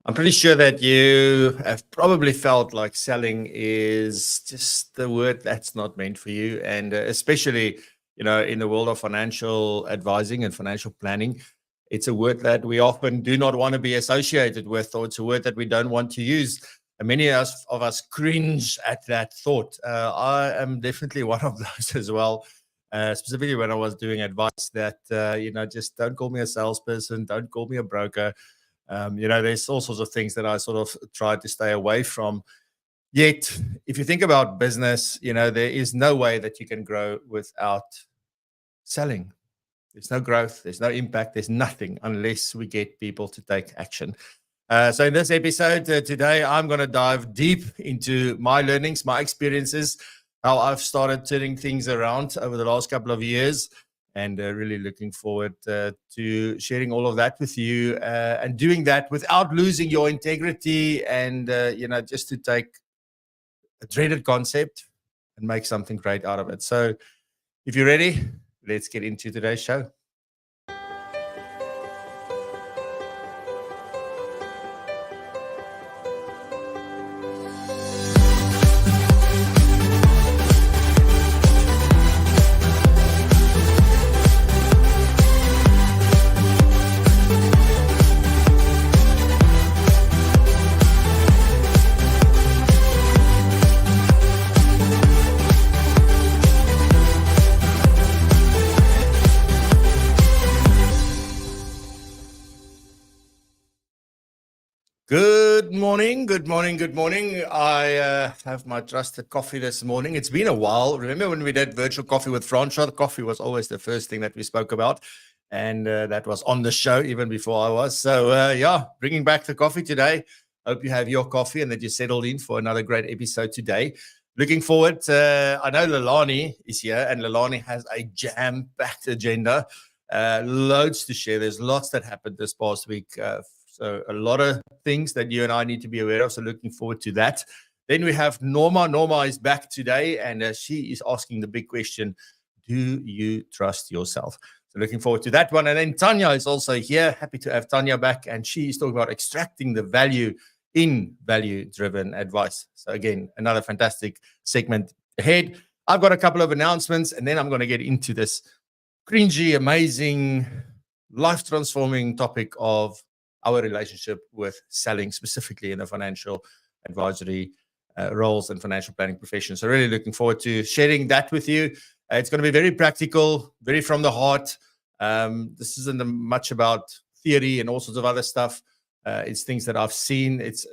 I'm pretty sure that you have probably felt like selling is just the word that's not meant for you. And especially, in the world of financial advising and financial planning, it's a word that we often do not want to be associated with, or it's a word that we don't want to use. And many of us cringe at that thought. I am definitely one of those as well. Specifically when I was doing advice that, just don't call me a salesperson, don't call me a broker. There's all sorts of things that I sort of try to stay away from. Yet, if you think about business, there is no way that you can grow without selling. There's no growth, there's no impact, there's nothing unless we get people to take action. So in this episode today, I'm going to dive deep into my learnings, my experiences, how I've started turning things around over the last couple of years, and really looking forward to sharing all of that with you and doing that without losing your integrity and, just to take a dreaded concept and make something great out of it. So if you're ready, let's get into today's show. Good morning, good morning, good morning. I have my trusted coffee this morning. It's been a while. Remember when we did virtual coffee with Francois? Coffee was always the first thing that we spoke about. And that was on the show even before I was. So, bringing back the coffee today. Hope you have your coffee and that you settled in for another great episode today. Looking forward. I know Lalani is here, and Lalani has a jam-packed agenda. Loads to share. There's lots that happened this past week. So a lot of things that you and I need to be aware of. So looking forward to that. Then we have Norma. Norma is back today, and she is asking the big question, do you trust yourself? So looking forward to that one. And then Tanya is also here. Happy to have Tanya back. And she is talking about extracting the value in value-driven advice. So again, another fantastic segment ahead. I've got a couple of announcements, and then I'm going to get into this cringy, amazing, life-transforming topic of our relationship with selling, specifically in the financial advisory roles and financial planning profession. So really looking forward to sharing that with you. It's going to be very practical, very from the heart. This isn't much about theory and all sorts of other stuff. It's things that I've seen. It's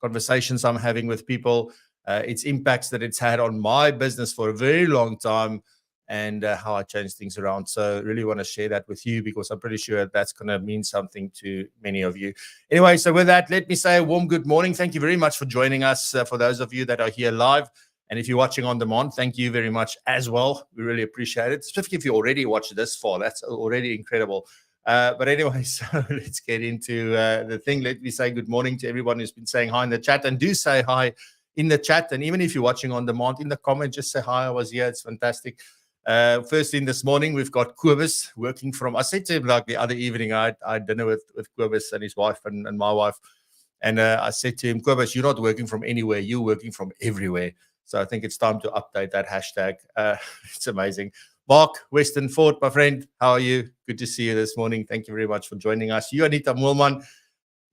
conversations I'm having with people. It's impacts that it's had on my business for a very long time, and how I change things around. So really want to share that with you because I'm pretty sure that's going to mean something to many of you. Anyway, so with that, let me say a warm good morning. Thank you very much for joining us. For those of you that are here live, and if you're watching on demand, thank you very much as well. We really appreciate it, especially if you already watched this far. That's already incredible. But anyway, so let's get into the thing. Let me say good morning to everyone who's been saying hi in the chat, and do say hi in the chat. And even if you're watching on demand, in the comment, just say hi, I was here. It's fantastic. First thing this morning, we've got Kobus working from, I said to him like the other evening, I had dinner with Kobus and his wife and my wife. And I said to him, Kobus, you're not working from anywhere, you're working from everywhere. So I think it's time to update that hashtag. It's amazing. Mark Western Ford, my friend, how are you? Good to see you this morning. Thank you very much for joining us. You, Anita Mulman.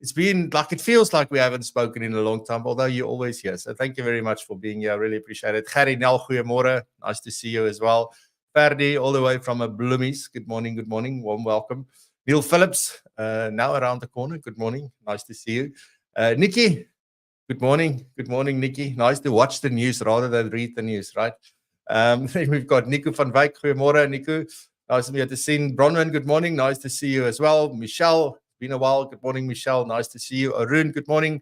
It's been like, it feels like we haven't spoken in a long time, although you're always here. So thank you very much for being here. I really appreciate it. Gary Nel, goeiemorgen. Nice to see you as well. Ferdi, all the way from a Bloomies. Good morning, good morning. Warm welcome. Neil Phillips, now around the corner. Good morning. Nice to see you. Nikki, good morning. Good morning, Nikki. Nice to watch the news rather than read the news, right? We've got Nico van Wyk. Goeiemorgen, Nico. Nice to meet you. Bronwyn, good morning. Nice to see you as well. Michelle, been a while. Good morning, Michelle. Nice to see you. Arun, good morning.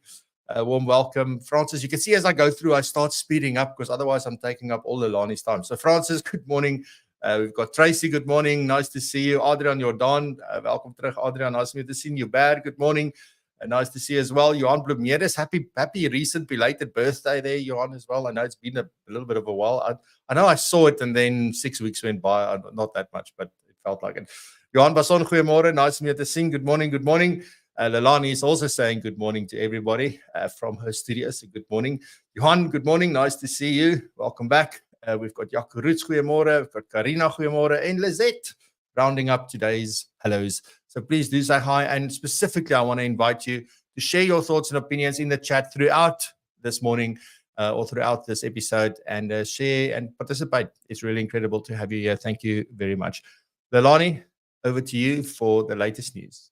Warm welcome. Francis, you can see as I go through, I start speeding up because otherwise I'm taking up all Lani's time. So Francis, good morning. We've got Tracy, good morning. Nice to see you. Adrian Jordan, welcome terug. Adrian, nice to see you. Bear, good morning. Nice to see you as well. Johan Bloemedes, happy recent belated birthday there, Johan, as well. I know it's been a little bit of a while. I know I saw it and then 6 weeks went by. Not that much, but it felt like it. Johan Basson, goeiemorgen. Nice to meet you. Good morning, good morning. Lalani is also saying good morning to everybody from her studio. So good morning. Johan, good morning. Nice to see you. Welcome back. We've got Jaco Roots, goeiemorgen. We've got Karina, goeiemorgen. And Lizette, rounding up today's hellos. So please do say hi. And specifically, I want to invite you to share your thoughts and opinions in the chat throughout this morning or throughout this episode, and share and participate. It's really incredible to have you here. Thank you very much. Lalani, over to you for the latest news.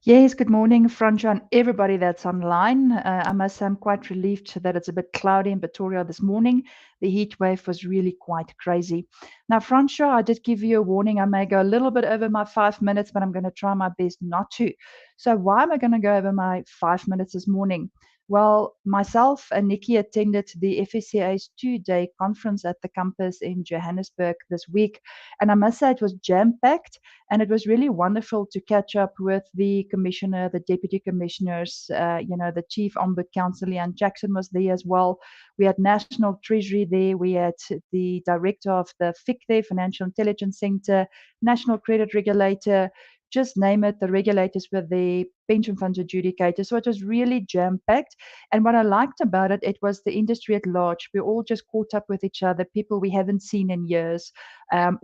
Yes, good morning, Francois, and everybody that's online. I must say I'm quite relieved that it's a bit cloudy in Pretoria this morning. The heat wave was really quite crazy. Now, Francois, I did give you a warning. I may go a little bit over my 5 minutes, but I'm going to try my best not to. So why am I going to go over my 5 minutes this morning? Well, myself and Nikki attended the FSCA's 2-day conference at the campus in Johannesburg this week. And I must say it was jam-packed. And it was really wonderful to catch up with the commissioner, the deputy commissioners, the chief ombud counsel, Leanne Jackson was there as well. We had National Treasury there. We had the director of the FIC there, Financial Intelligence Center, National Credit Regulator, just name it, the regulators were there, pension funds adjudicators. So it was really jam-packed. And what I liked about it, it was the industry at large. We all just caught up with each other, people we haven't seen in years.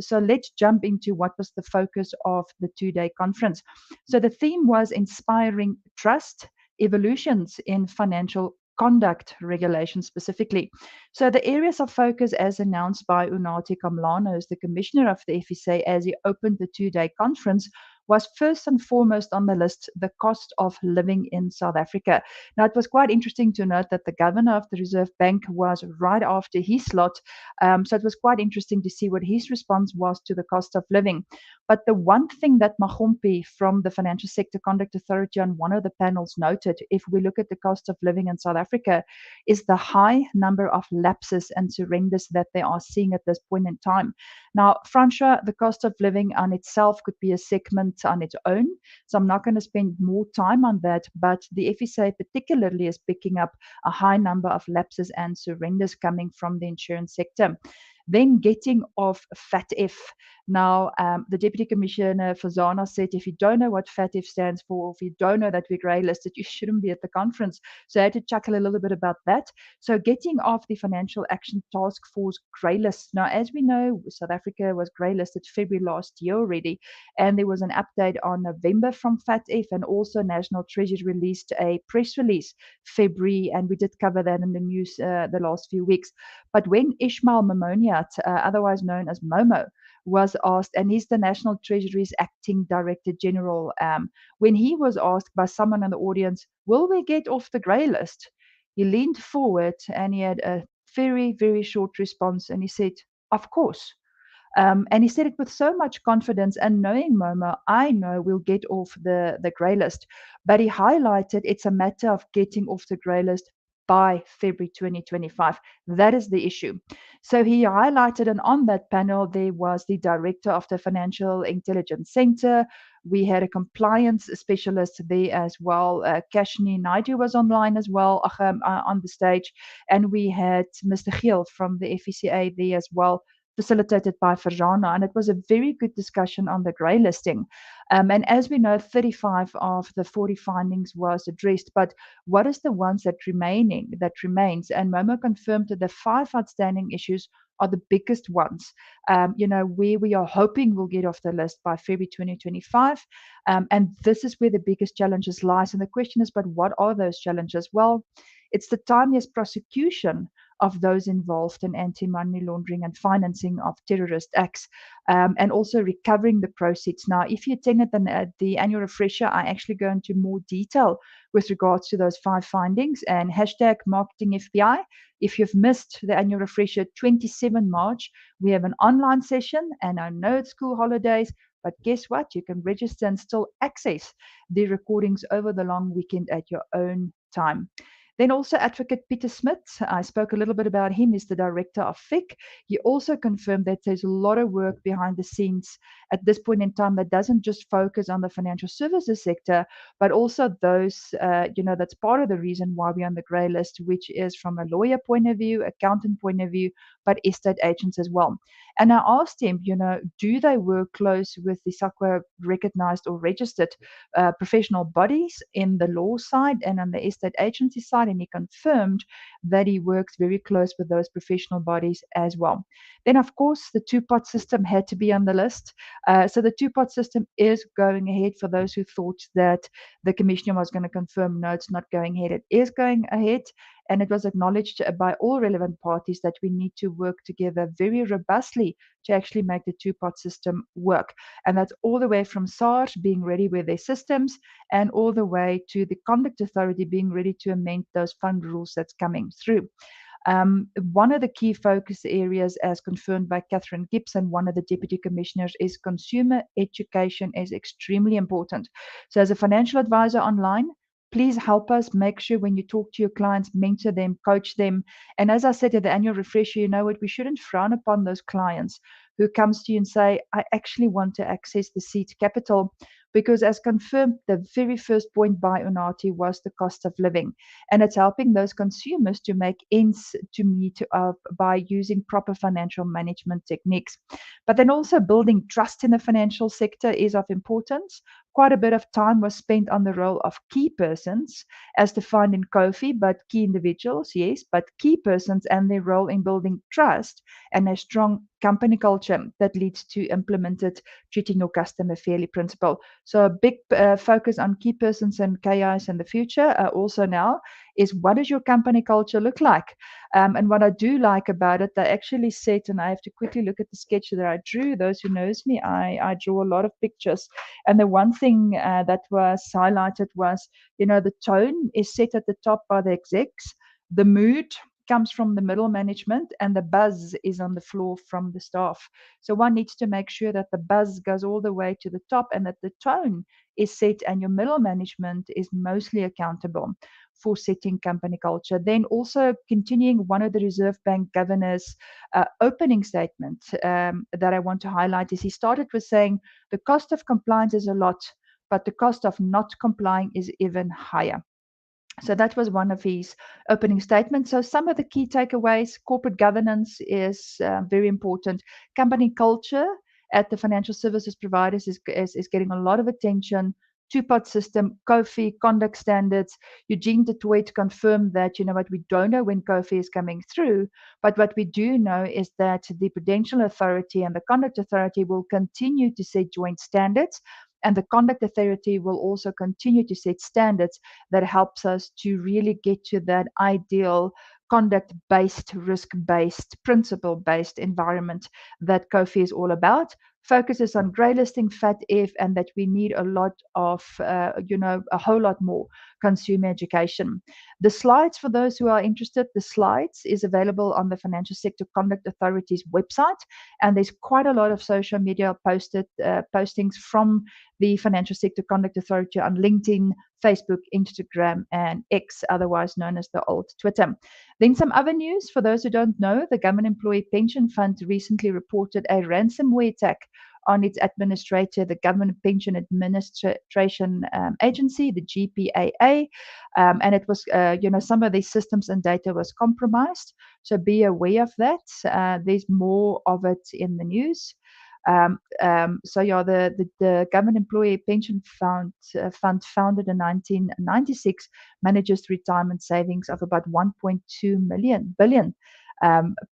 So let's jump into what was the focus of the 2-day conference. So the theme was inspiring trust, evolutions in financial conduct regulation specifically. So the areas of focus, as announced by Unati Kamlano, as the commissioner of the FSA, as he opened the 2-day conference, was first and foremost on the list the cost of living in South Africa. Now, it was quite interesting to note that the governor of the Reserve Bank was right after his slot. So it was quite interesting to see what his response was to the cost of living. But the one thing that Magompi from the Financial Sector Conduct Authority on one of the panels noted, if we look at the cost of living in South Africa, is the high number of lapses and surrenders that they are seeing at this point in time. Now, Francois, the cost of living on itself could be a segment on its own. So I'm not going to spend more time on that. But the FSA particularly is picking up a high number of lapses and surrenders coming from the insurance sector. Then getting off FATF. Now, the Deputy Commissioner Fazana said, if you don't know what FATF stands for, or if you don't know that we're grey listed, you shouldn't be at the conference. So I had to chuckle a little bit about that. So getting off the Financial Action Task Force grey list. Now, as we know, South Africa was grey listed February last year already, and there was an update on November from FATF, and also National Treasury released a press release February, and we did cover that in the news the last few weeks. But when Ishmael Mamoniat, otherwise known as Momo, was asked, and he's the National Treasury's acting Director General, when he was asked by someone in the audience, will we get off the grey list? He leaned forward and he had a very, very short response, and he said, of course. And he said it with so much confidence, and knowing Momo, I know we'll get off the grey list. But he highlighted it's a matter of getting off the grey list by February 2025. That is the issue. So he highlighted, and on that panel, there was the director of the Financial Intelligence Center. We had a compliance specialist there as well. Kashni Naidu was online as well on the stage. And we had Mr. Giel from the FSCA there as well, facilitated by Farjana, and it was a very good discussion on the grey listing. And as we know, 35 of the 40 findings was addressed, but what is the ones that remains? And Momo confirmed that the 5 outstanding issues are the biggest ones, where we are hoping we'll get off the list by February 2025. And this is where the biggest challenges lies. And the question is, but what are those challenges? Well, it's the timeliest prosecution of those involved in anti-money laundering and financing of terrorist acts, and also recovering the proceeds. Now, if you attended the annual refresher, I actually go into more detail with regards to those 5 findings, and hashtag marketing FBI. If you've missed the annual refresher, 27 March, we have an online session, and I know it's school holidays, but guess what? You can register and still access the recordings over the long weekend at your own time. Then also advocate Peter Smith, I spoke a little bit about him, is the director of FIC. He also confirmed that there's a lot of work behind the scenes at this point in time that doesn't just focus on the financial services sector, but also those, that's part of the reason why we're on the grey list, which is from a lawyer point of view, accountant point of view, but estate agents as well. And I asked him, do they work close with the SAQA recognized or registered professional bodies in the law side and on the estate agency side? And he confirmed that he works very close with those professional bodies as well. Then, of course, the two-pot system had to be on the list. So the two-pot system is going ahead. For those who thought that the commissioner was going to confirm, no, it's not going ahead. It is going ahead. And it was acknowledged by all relevant parties that we need to work together very robustly to actually make the two-pot system work. And that's all the way from SARS being ready with their systems and all the way to the Conduct Authority being ready to amend those fund rules that's coming through. One of the key focus areas, as confirmed by Catherine Gibson, one of the deputy commissioners, is consumer education is extremely important. So as a financial advisor online, please help us make sure when you talk to your clients, mentor them, coach them. And as I said at the annual refresher, you know what, we shouldn't frown upon those clients who comes to you and say, I actually want to access the seed capital, because as confirmed, the very first point by Unati was the cost of living. And it's helping those consumers to make ends to meet by using proper financial management techniques. But then also building trust in the financial sector is of importance. Quite a bit of time was spent on the role of key persons, as defined in COFI, but key individuals, yes, but key persons and their role in building trust and a strong company culture that leads to implemented treating your customer fairly principle. So a big focus on key persons and KIs in the future also now is, what does your company culture look like? And what I do like about it, they actually said, and I have to quickly look at the sketch that I drew. Those who knows me, I draw a lot of pictures. And the one thing that was highlighted was, the tone is set at the top by the execs. The mood comes from the middle management, and the buzz is on the floor from the staff. So one needs to make sure that the buzz goes all the way to the top and that the tone is set, and your middle management is mostly accountable for setting company culture. Then also continuing one of the Reserve Bank governor's opening statement that I want to highlight is, he started with saying the cost of compliance is a lot, but the cost of not complying is even higher. So that was one of his opening statements. So some of the key takeaways: corporate governance is very important. Company culture at the financial services providers is getting a lot of attention. Two-pot system, COFI, conduct standards. Eugene de Toit confirmed that, what, we don't know when COFI is coming through, but what we do know is that the Prudential Authority and the Conduct Authority will continue to set joint standards, and the Conduct Authority will also continue to set standards that helps us to really get to that ideal conduct-based, risk-based, principle-based environment that COFI is all about. Focuses on grey listing, FATF, and that we need a lot of, a whole lot more consumer education. The slides, for those who are interested, the slides is available on the Financial Sector Conduct Authority's website, and there's quite a lot of social media postings from the Financial Sector Conduct Authority on LinkedIn, Facebook, Instagram, and X, otherwise known as the old Twitter. Then some other news. For those who don't know, the Government Employee Pension Fund recently reported a ransomware attack on its administrator, the Government Pension Administration Agency, the GPAA, and it was, some of these systems and data was compromised. So be aware of that. There's more of it in the news. The Government Employee Pension Fund, founded in 1996, manages retirement savings of about 1.2 billion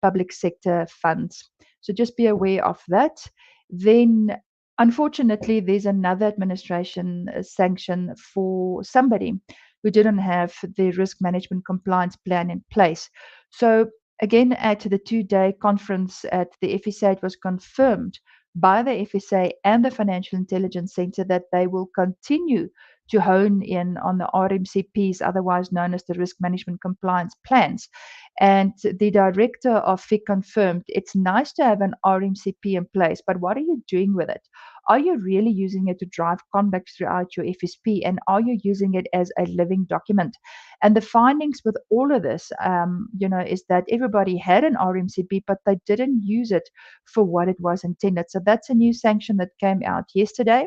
public sector funds. So just be aware of that. Then, unfortunately, there's another administration sanction for somebody who didn't have the risk management compliance plan in place. So again, at the two-day conference at the FSA, it was confirmed by the FSA and the Financial Intelligence Center that they will continue to hone in on the RMCPs, otherwise known as the risk management compliance plans. And the director of FIC confirmed, it's nice to have an RMCP in place, but what are you doing with it? Are you really using it to drive conduct throughout your FSP? And are you using it as a living document? And the findings with all of this, is that everybody had an RMCP, but they didn't use it for what it was intended. So that's a new sanction that came out yesterday.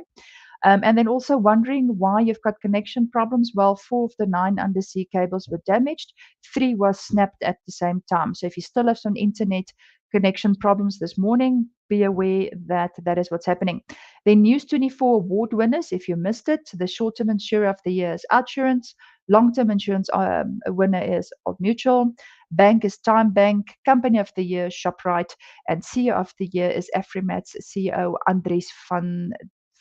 And then also wondering why you've got connection problems. Well, 4 of the 9 undersea cables were damaged. 3 was snapped at the same time. So if you still have some internet connection problems this morning, be aware that that is what's happening. The News 24 award winners, if you missed it, the short-term insurer of the year is Outsurance, long-term insurance winner is Old Mutual, bank is Time Bank, company of the year Shoprite, and CEO of the year is Afrimat's CEO Andries van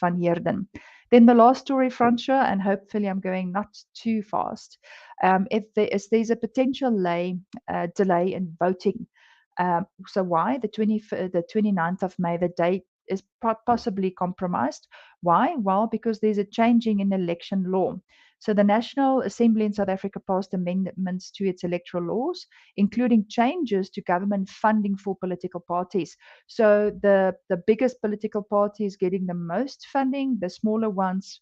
Heerden. Then the last story, Fransha, and hopefully I'm going not too fast. If there's a potential delay in voting. So why? The 29th of May, the date is possibly compromised. Why? Well, because there's a changing in election law. So the National Assembly in South Africa passed amendments to its electoral laws, including changes to government funding for political parties. So the biggest political party is getting the most funding. The smaller ones,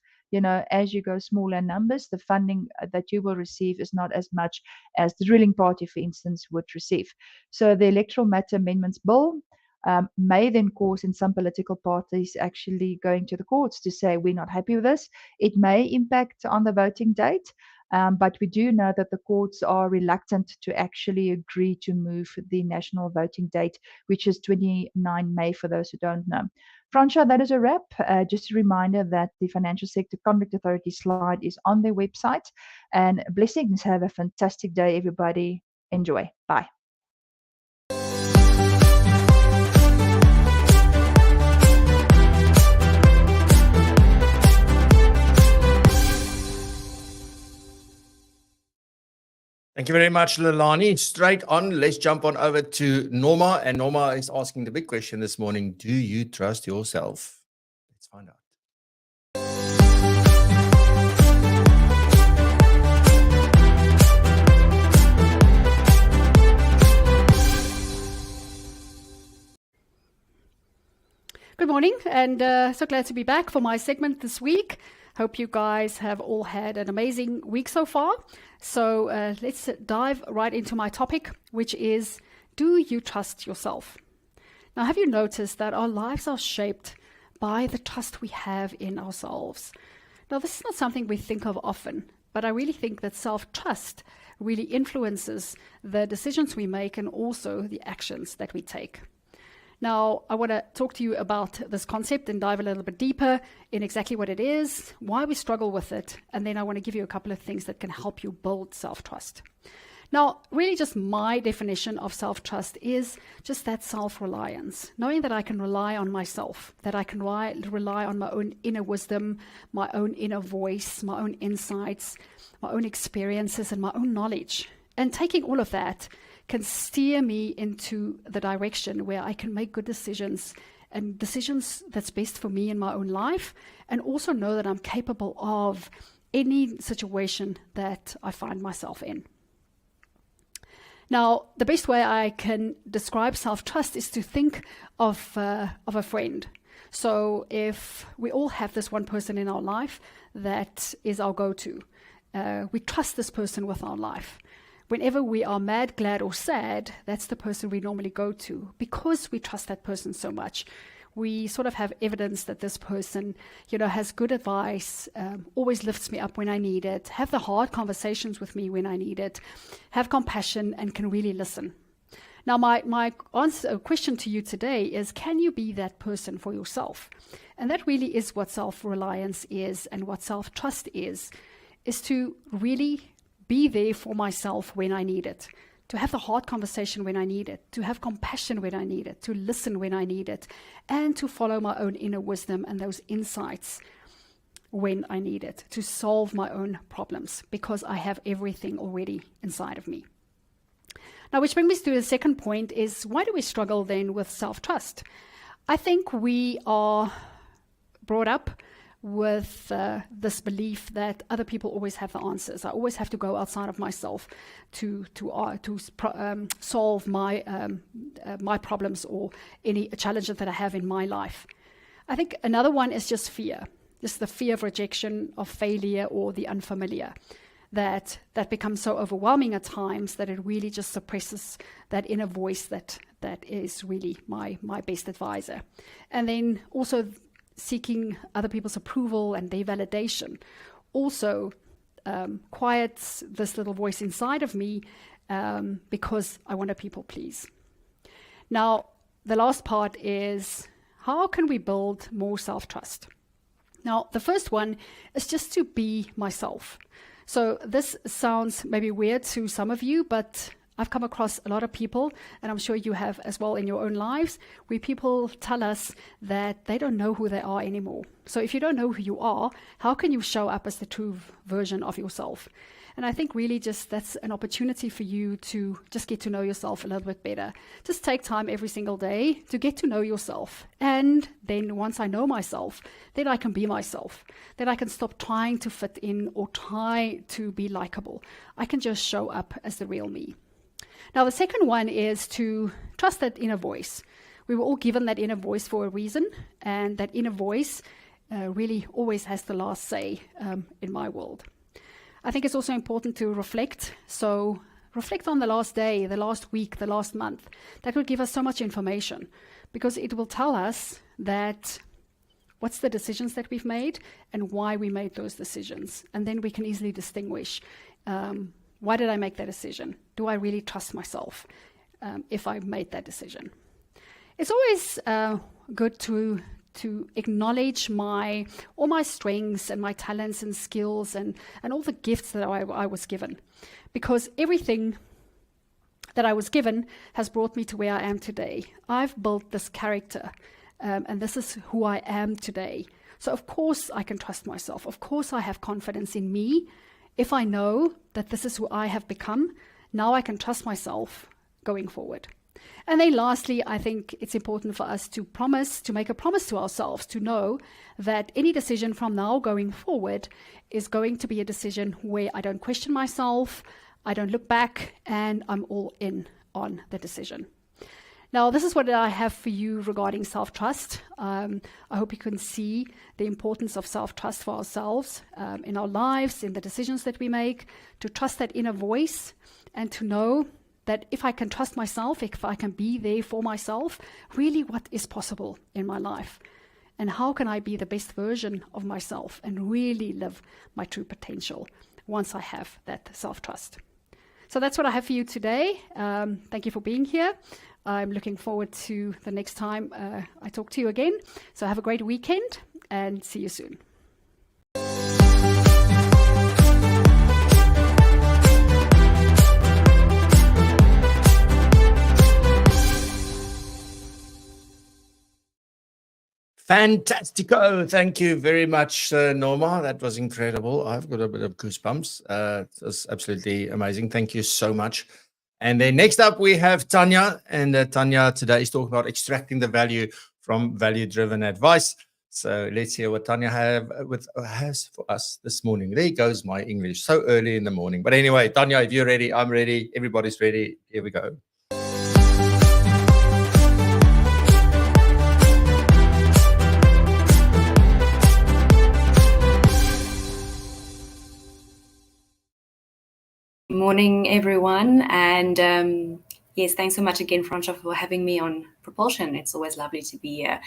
as you go smaller numbers, the funding that you will receive is not as much as the ruling party, for instance, would receive. So the Electoral Matter Amendments Bill may then cause in some political parties actually going to the courts to say we're not happy with this. It may impact on the voting date, but we do know that the courts are reluctant to actually agree to move the national voting date, which is 29 May for those who don't know. Fransha, that is a wrap. Just a reminder that the Financial Sector Conduct Authority slide is on their website. And blessings. Have a fantastic day, everybody. Enjoy. Bye. Thank you very much, Leilani. Straight on, let's jump on over to Norma. And Norma is asking the big question this morning. Do you trust yourself? Let's find out. Good morning, and so glad to be back for my segment this week. Hope you guys have all had an amazing week so far. So let's dive right into my topic, which is, do you trust yourself? Now, have you noticed that our lives are shaped by the trust we have in ourselves? Now, this is not something we think of often, but I really think that self-trust really influences the decisions we make and also the actions that we take. Now, I want to talk to you about this concept and dive a little bit deeper in exactly what it is, why we struggle with it, and then I want to give you a couple of things that can help you build self-trust. Now, really just my definition of self-trust is just that self-reliance, knowing that I can rely on myself, that I can rely on my own inner wisdom, my own inner voice, my own insights, my own experiences, and my own knowledge. And taking all of that can steer me into the direction where I can make good decisions and decisions that's best for me in my own life, and also know that I'm capable of any situation that I find myself in. Now, the best way I can describe self-trust is to think of a friend. So if we all have this one person in our life that is our go-to, we trust this person with our life. Whenever we are mad, glad, or sad, that's the person we normally go to because we trust that person so much. We sort of have evidence that this person, has good advice, always lifts me up when I need it, have the hard conversations with me when I need it, have compassion, and can really listen. Now, my question to you today is, can you be that person for yourself? And that really is what self-reliance is and what self-trust is to really be there for myself when I need it, to have the hard conversation when I need it, to have compassion when I need it, to listen when I need it, and to follow my own inner wisdom and those insights when I need it, to solve my own problems, because I have everything already inside of me. Now, which brings me to the second point is, why do we struggle then with self-trust? I think we are brought up with this belief that other people always have the answers. I always have to go outside of myself to solve my problems or any challenges that I have in my life. I think another one is just fear, just the fear of rejection, of failure, or the unfamiliar. That becomes so overwhelming at times that it really just suppresses that inner voice that is really my best advisor. And then also seeking other people's approval and their validation also quiets this little voice inside of me because I want to people please. Now, the last part is, how can we build more self-trust? Now, the first one is just to be myself. So this sounds maybe weird to some of you, but I've come across a lot of people, and I'm sure you have as well in your own lives, where people tell us that they don't know who they are anymore. So if you don't know who you are, how can you show up as the true version of yourself? And I think really just that's an opportunity for you to just get to know yourself a little bit better. Just take time every single day to get to know yourself. And then once I know myself, then I can be myself. Then I can stop trying to fit in or try to be likable. I can just show up as the real me. Now, the second one is to trust that inner voice. We were all given that inner voice for a reason, and that inner voice really always has the last say in my world. I think it's also important to reflect. So reflect on the last day, the last week, the last month. That will give us so much information because it will tell us that what's the decisions that we've made and why we made those decisions. And then we can easily distinguish, why did I make that decision? Do I really trust myself if I made that decision? It's always good to acknowledge all my strengths and my talents and skills and all the gifts that I was given. Because everything that I was given has brought me to where I am today. I've built this character, and this is who I am today. So of course I can trust myself. Of course I have confidence in me. If I know that this is who I have become, now I can trust myself going forward. And then lastly, I think it's important for us to make a promise to ourselves to know that any decision from now going forward is going to be a decision where I don't question myself, I don't look back, and I'm all in on the decision. Now, this is what I have for you regarding self-trust. I hope you can see the importance of self-trust for ourselves in our lives, in the decisions that we make, to trust that inner voice and to know that if I can trust myself, if I can be there for myself, really what is possible in my life? And how can I be the best version of myself and really live my true potential once I have that self-trust? So that's what I have for you today. Thank you for being here. I'm looking forward to the next time I talk to you again. So have a great weekend and see you soon. Fantastico. Thank you very much, Norma. That was incredible. I've got a bit of goosebumps. It was absolutely amazing. Thank you so much. And then next up, we have Tanya. And Tanya today is talking about extracting the value from value-driven advice. So let's hear what Tanya has for us this morning. There goes my English, so early in the morning. But anyway, Tanya, if you're ready, I'm ready. Everybody's ready. Here we go. Morning, everyone. And yes, thanks so much again, Franscha, for having me on Propulsion. It's always lovely to be here.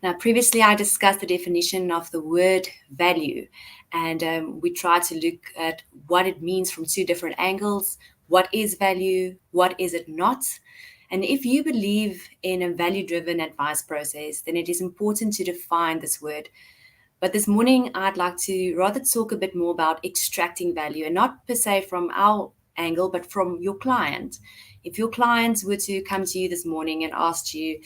Now, previously, I discussed the definition of the word value, and we tried to look at what it means from two different angles. What is value? What is it not? And if you believe in a value-driven advice process, then it is important to define this word. But this morning, I'd like to rather talk a bit more about extracting value, and not per se from our angle, but from your client. If your clients were to come to you this morning and ask you,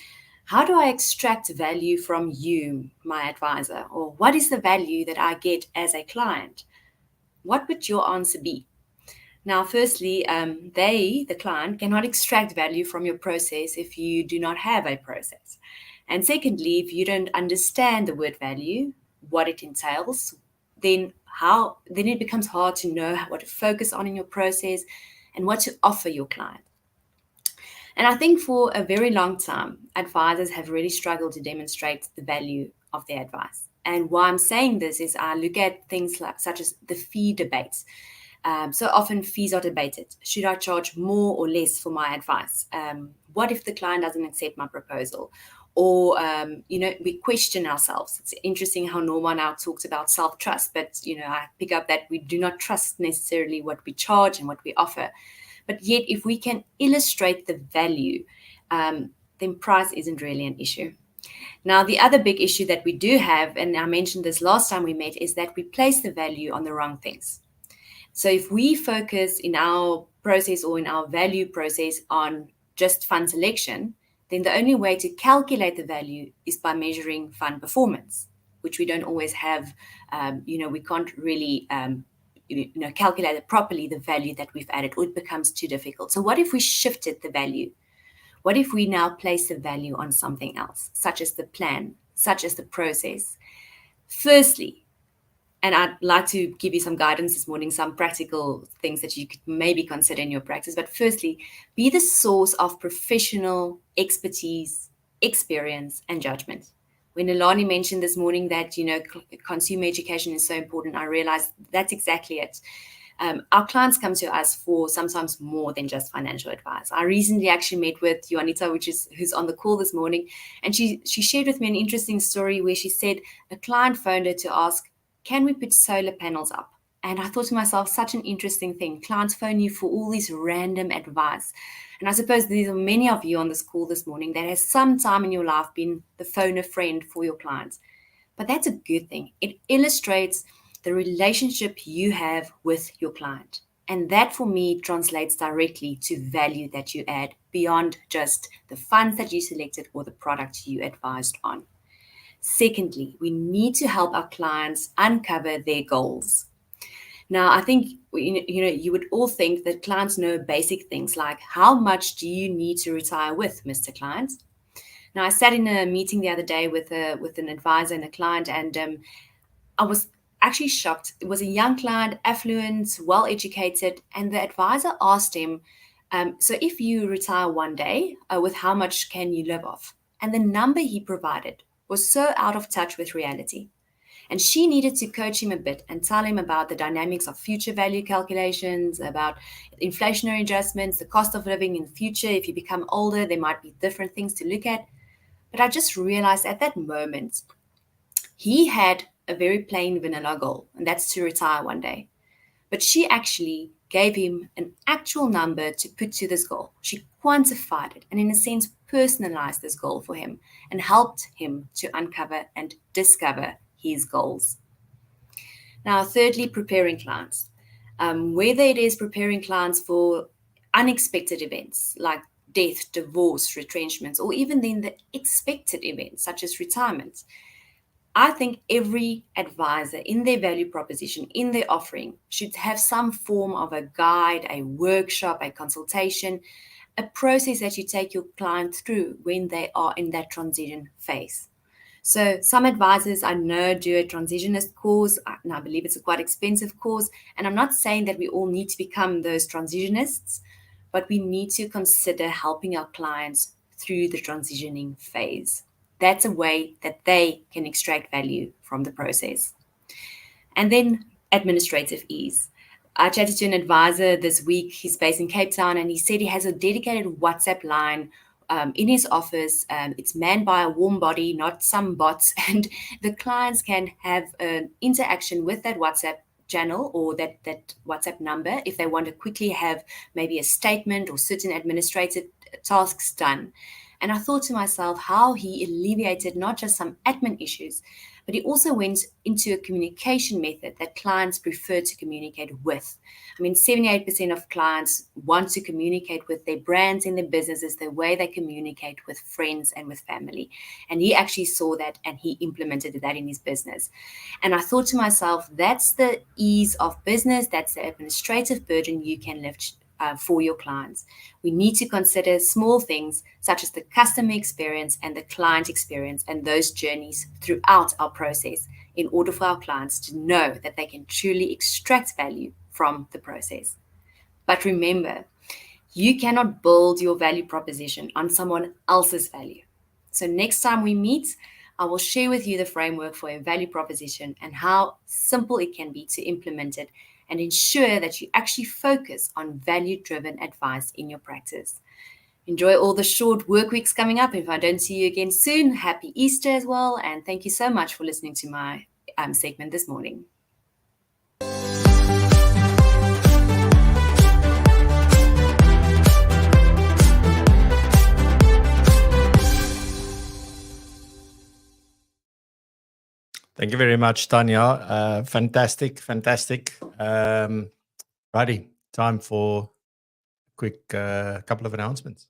how do I extract value from you, my advisor? Or what is the value that I get as a client? What would your answer be? Now, firstly, the client, cannot extract value from your process if you do not have a process. And secondly, if you don't understand the word value, what it entails, then it becomes hard to know what to focus on in your process and what to offer your client. And I think for a very long time, advisors have really struggled to demonstrate the value of their advice. And why I'm saying this is I look at things such as the fee debates. So often fees are debated. Should I charge more or less for my advice? What if the client doesn't accept my proposal? Or, we question ourselves. It's interesting how Norma now talks about self-trust, but, I pick up that we do not trust necessarily what we charge and what we offer. But yet, if we can illustrate the value, then price isn't really an issue. Now, the other big issue that we do have, and I mentioned this last time we met, is that we place the value on the wrong things. So if we focus in our process or in our value process on just fund selection, then the only way to calculate the value is by measuring fund performance, which we don't always have. We can't really calculate it properly, the value that we've added, or it becomes too difficult. So what if we shifted the value? What if we now place the value on something else, such as the plan, such as the process? Firstly, and I'd like to give you some guidance this morning, some practical things that you could maybe consider in your practice. But firstly, be the source of professional expertise, experience, and judgment. When Alani mentioned this morning that, consumer education is so important, I realized that's exactly it. Our clients come to us for sometimes more than just financial advice. I recently actually met with Juanita, who's on the call this morning, and she shared with me an interesting story where she said a client phoned her to ask, can we put solar panels up? And I thought to myself, such an interesting thing. Clients phone you for all this random advice. And I suppose there are many of you on this call this morning that has some time in your life been the phone a friend for your clients. But that's a good thing. It illustrates the relationship you have with your client. And that for me translates directly to value that you add beyond just the funds that you selected or the product you advised on. Secondly, we need to help our clients uncover their goals. Now, I think you would all think that clients know basic things like how much do you need to retire with, Mr. Client? Now, I sat in a meeting the other day with an advisor and a client, and I was actually shocked. It was a young client, affluent, well-educated, and the advisor asked him, so if you retire one day, with how much can you live off? And the number he provided was so out of touch with reality. And she needed to coach him a bit and tell him about the dynamics of future value calculations, about inflationary adjustments, the cost of living in the future. If you become older, there might be different things to look at. But I just realized at that moment, he had a very plain vanilla goal, and that's to retire one day. But she actually gave him an actual number to put to this goal. She quantified it and, in a sense, personalized this goal for him and helped him to uncover and discover his goals. Now, thirdly, preparing clients. Whether it is preparing clients for unexpected events like death, divorce, retrenchments, or even then the expected events such as retirement, I think every advisor in their value proposition, in their offering, should have some form of a guide, a workshop, a consultation, a process that you take your client through when they are in that transition phase. So some advisors I know do a transitionist course, and I believe it's a quite expensive course. And I'm not saying that we all need to become those transitionists, but we need to consider helping our clients through the transitioning phase. That's a way that they can extract value from the process. And then administrative ease. I chatted to an advisor this week. He's based in Cape Town, and he said he has a dedicated WhatsApp line in his office. It's manned by a warm body, not some bots, and the clients can have an interaction with that WhatsApp channel or that WhatsApp number if they want to quickly have maybe a statement or certain administrative tasks done. And I thought to myself how he alleviated not just some admin issues, but he also went into a communication method that clients prefer to communicate with. I mean, 78% of clients want to communicate with their brands and their businesses the way they communicate with friends and with family. And he actually saw that and he implemented that in his business. And I thought to myself, that's the ease of business, that's the administrative burden you can lift for your clients. We need to consider small things such as the customer experience and the client experience and those journeys throughout our process in order for our clients to know that they can truly extract value from the process. But remember, you cannot build your value proposition on someone else's value. So next time we meet, I will share with you the framework for a value proposition and how simple it can be to implement it and ensure that you actually focus on value-driven advice in your practice. Enjoy all the short work weeks coming up. If I don't see you again soon, happy Easter as well. And thank you so much for listening to my segment this morning. Thank you very much, Tanya. Fantastic. Righty, time for a quick couple of announcements.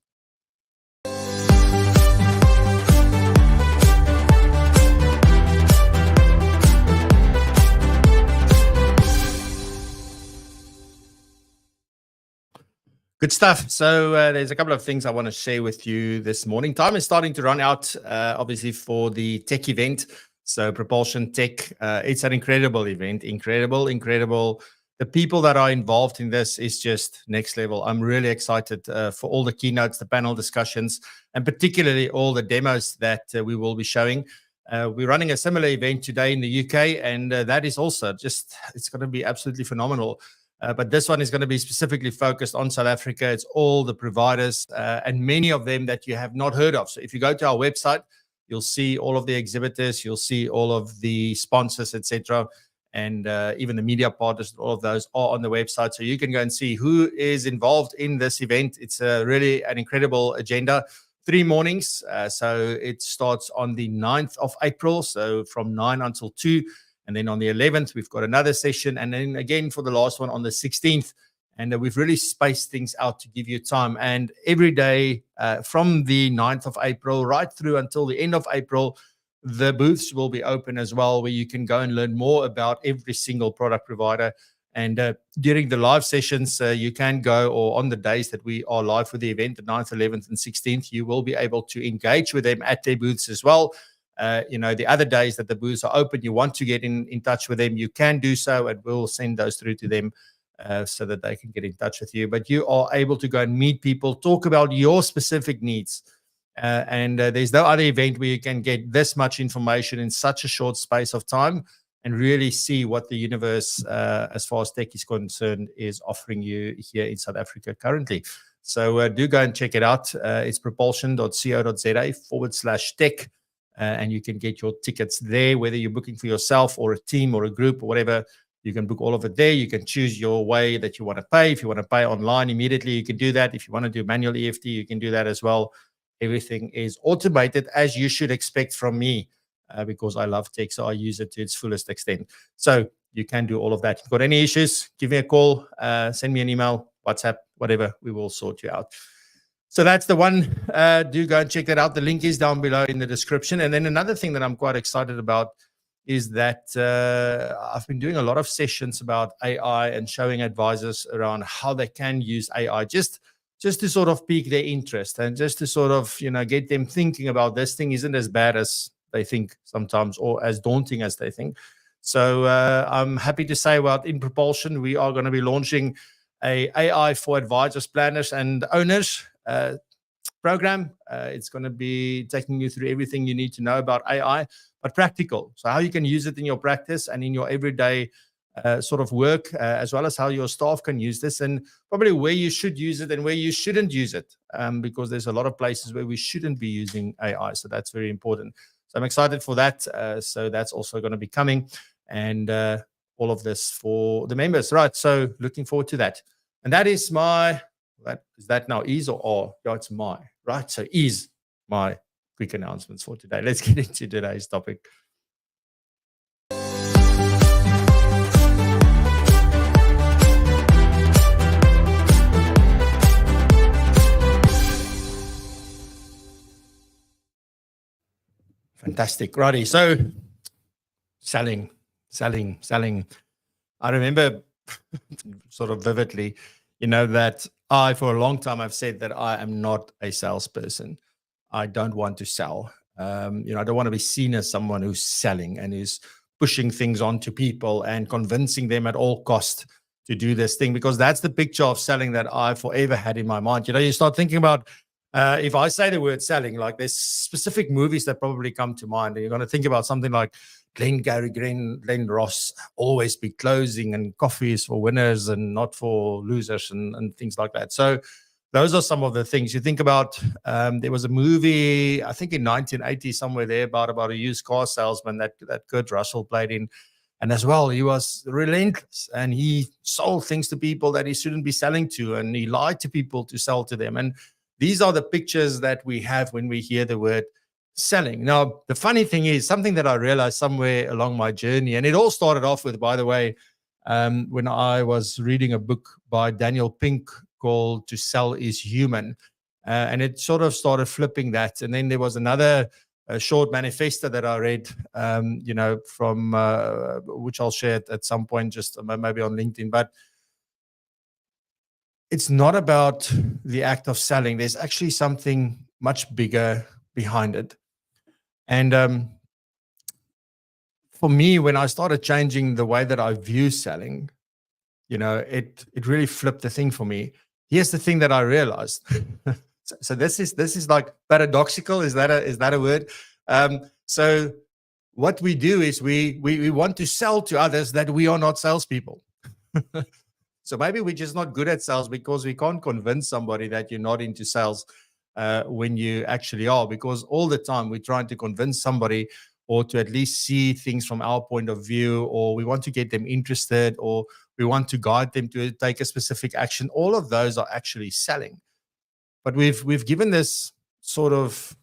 Good stuff. So there's a couple of things I want to share with you this morning. Time is starting to run out, obviously, for the tech event. So Propulsion Tech, it's an incredible event. Incredible. The people that are involved in this is just next level. I'm really excited for all the keynotes, the panel discussions, and particularly all the demos that we will be showing. We're running a similar event today in the UK, and that is also just, it's going to be absolutely phenomenal. But this one is going to be specifically focused on South Africa. It's all the providers and many of them that you have not heard of. So if you go to our website, you'll see all of the exhibitors, you'll see all of the sponsors, etc., and even the media partners. All of those are on the website, so you can go and see who is involved in this event. It's really an incredible agenda. 3 mornings, so it starts on the 9th of April, so from 9 until 2. And then on the 11th, we've got another session. And then again for the last one on the 16th. And we've really spaced things out to give you time. And every day from the 9th of April right through until the end of April, the booths will be open as well, where you can go and learn more about every single product provider. And during the live sessions, you can go, or on the days that we are live with the event, the 9th, 11th, and 16th, you will be able to engage with them at their booths as well. The other days that the booths are open, you want to get in touch with them, you can do so, and we'll send those through to them so that they can get in touch with you. But you are able to go and meet people, talk about your specific needs. And there's no other event where you can get this much information in such a short space of time and really see what the universe, as far as tech is concerned, is offering you here in South Africa currently. So do go and check it out. It's propulsion.co.za/tech. And you can get your tickets there, whether you're booking for yourself or a team or a group or whatever. You can book all of it there. You can choose your way that you want to pay. If you want to pay online immediately, you can do that. If you want to do manual EFT, you can do that as well. Everything is automated, as you should expect from me, because I love tech, so I use it to its fullest extent. So you can do all of that. If you've got any issues, give me a call, send me an email, WhatsApp, whatever. We will sort you out. So that's the one. Do go and check that out. The link is down below in the description. And then another thing that I'm quite excited about is that I've been doing a lot of sessions about AI and showing advisors around how they can use AI just to sort of pique their interest and just to sort of, get them thinking about this thing isn't as bad as they think sometimes, or as daunting as they think. So I'm happy to say, in Propulsion, we are going to be launching a AI for advisors, planners, and owners program. It's going to be taking you through everything you need to know about AI, but practical. So how you can use it in your practice and in your everyday sort of work, as well as how your staff can use this, and probably where you should use it and where you shouldn't use it, because there's a lot of places where we shouldn't be using AI. So that's very important. So I'm excited for that. So that's also going to be coming, and all of this for the members. Right. So looking forward to that. And that is my, is that now is or are? Yeah, it's my, right? So is my quick announcements for today. Let's get into today's topic. Fantastic. Righty. So selling. I remember sort of vividly, that for a long time, I've said that I am not a salesperson. I don't want to sell. I don't want to be seen as someone who's selling and is pushing things onto people and convincing them at all cost to do this thing, because that's the picture of selling that I forever had in my mind. You start thinking about If I say the word selling, like there's specific movies that probably come to mind, and you're going to think about something like Glenn Ross, always be closing, and coffee is for winners and not for losers, and things like that. So those are some of the things you think about. There was a movie, I think in 1980, somewhere there, about a used car salesman that Kurt Russell played in. And as well, he was relentless, and he sold things to people that he shouldn't be selling to, and he lied to people to sell to them. And these are the pictures that we have when we hear the word selling. Now, the funny thing is something that I realized somewhere along my journey, and it all started off with, by the way, when I was reading a book by Daniel Pink called To Sell is Human. And it sort of started flipping that. And then there was another short manifesto that I read, from which I'll share at some point, just maybe on LinkedIn. But it's not about the act of selling. There's actually something much bigger behind it. And for me, when I started changing the way that I view selling, it really flipped the thing for me. Here's the thing that I realized. So this is like paradoxical. Is that a word? So what we do is we want to sell to others that we are not salespeople. So maybe we're just not good at sales because we can't convince somebody that you're not into sales when you actually are, because all the time we're trying to convince somebody, or to at least see things from our point of view, or we want to get them interested, or we want to guide them to take a specific action. All of those are actually selling. But we've given this sort of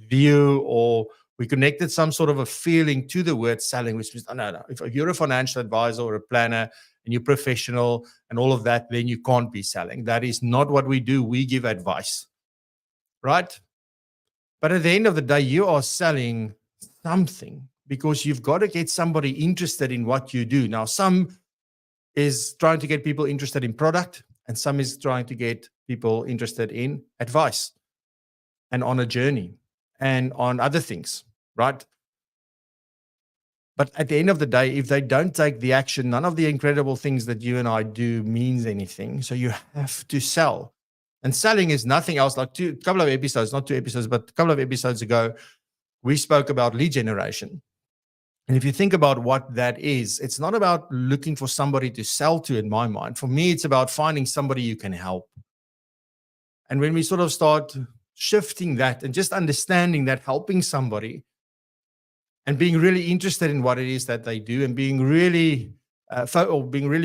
view, or we connected some sort of a feeling to the word selling, which means, no. If you're a financial advisor or a planner and you're professional and all of that, then you can't be selling. That is not what we do. We give advice, right? But at the end of the day, you are selling something, because you've got to get somebody interested in what you do. Now, some is trying to get people interested in product, and some is trying to get people interested in advice and on a journey and on other things, right? But at the end of the day, if they don't take the action, none of the incredible things that you and I do means anything. So you have to sell. And selling is nothing else. Like a couple of episodes, not 2 episodes, but a couple of episodes ago, we spoke about lead generation. And if you think about what that is, it's not about looking for somebody to sell to, in my mind. For me, it's about finding somebody you can help. And when we sort of start shifting that and just understanding that helping somebody and being really interested in what it is that they do, and being really